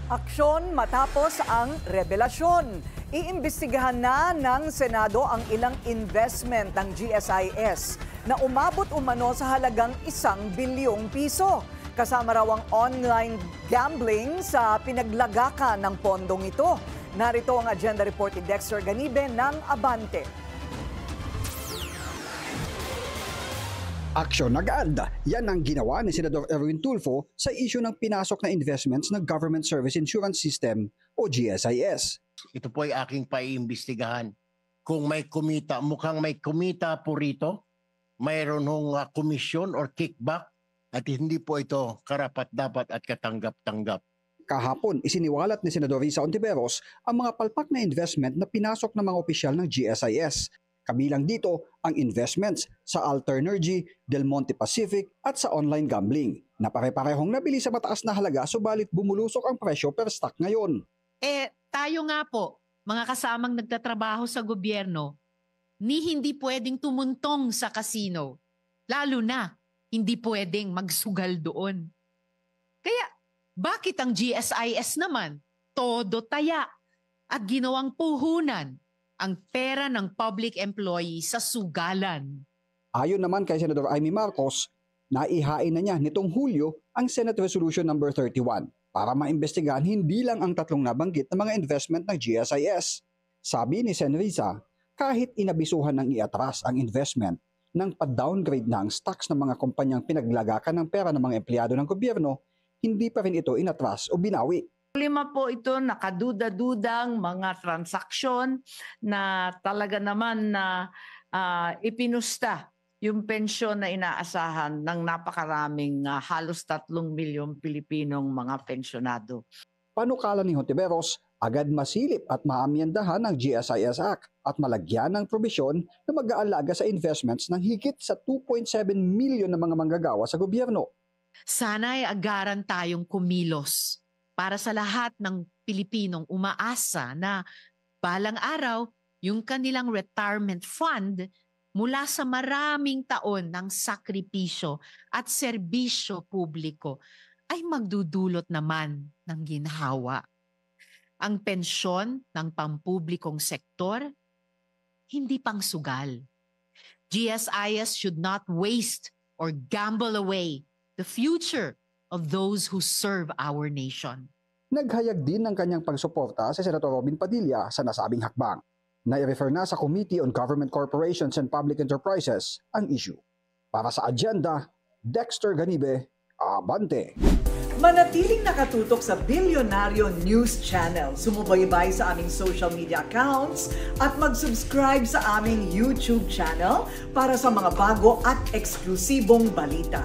Aksyon matapos ang revelasyon. Iimbestigahan na ng Senado ang ilang investment ng GSIS na umabot umano sa halagang 1 bilyong piso. Kasama raw ang online gambling sa pinaglagakan ng pondong ito. Narito ang agenda report ni Dexter Ganibe ng Abante. Aksyon agad. Yan ang ginawa ni Senador Erwin Tulfo sa issue ng pinasok na investments ng Government Service Insurance System o GSIS. Ito po ay aking paiimbestigahan. Kung may kumita, mukhang may kumita po rito, mayroon hong komisyon or kickback at hindi po ito karapat-dapat at katanggap-tanggap. Kahapon, isiniwalat ni Senador Risa Ontiveros ang mga palpak na investment na pinasok ng mga opisyal ng GSIS. Kabilang dito ang investments sa Alternergy, Del Monte Pacific at sa online gambling na pare-parehong nabili sa mataas na halaga subalit bumulusok ang presyo per stock ngayon. Tayo nga po, mga kasamang nagtatrabaho sa gobyerno, hindi pwedeng tumuntong sa casino. Lalo na, hindi pwedeng magsugal doon. Kaya, bakit ang GSIS naman, todo taya at ginawang puhunan ang pera ng public employee sa sugalan? Ayon naman kay Senador Amy Marcos, naihain na niya nitong Hulyo ang Senate Resolution No. 31 para maimbestigahan hindi lang ang tatlong nabanggit na mga investment ng GSIS. Sabi ni Sen. Risa, kahit inabisuhan ng iatras ang investment nang pa-downgrade na ang stocks ng mga kumpanyang pinaglagakan ng pera ng mga empleyado ng gobyerno, hindi pa rin ito inatras o binawi. 5 po ito nakaduda-dudang mga transaksyon na talaga naman na ipinusta yung pensyon na inaasahan ng napakaraming halos 3 milyong Pilipinong mga pensyonado. Panukala ni Hontiveros, agad masilip at maamyendahan ng GSIS Act at malagyan ng probisyon na mag-aalaga sa investments ng higit sa 2.7 milyon na mga manggagawa sa gobyerno. Sana ay agaran tayong kumilos para sa lahat ng Pilipinong umaasa na balang araw yung kanilang retirement fund mula sa maraming taon ng sakripisyo at serbisyo publiko ay magdudulot naman ng ginhawa. Ang pensyon ng pampublikong sektor, hindi pang sugal. GSIS should not waste or gamble away the future of those who serve our nation. Naghayag din ng kanyang pagsuporta sa Senator Robin Padilla sa nasabing hakbang. Na-refer na sa Committee on Government Corporations and Public Enterprises ang issue. Para sa agenda, Dexter Ganibe, Abante. Manatiling nakatutok sa Bilyonaryo News Channel. Sumubaybay sa aming social media accounts at mag-subscribe sa aming YouTube channel para sa mga bago at eksklusibong balita.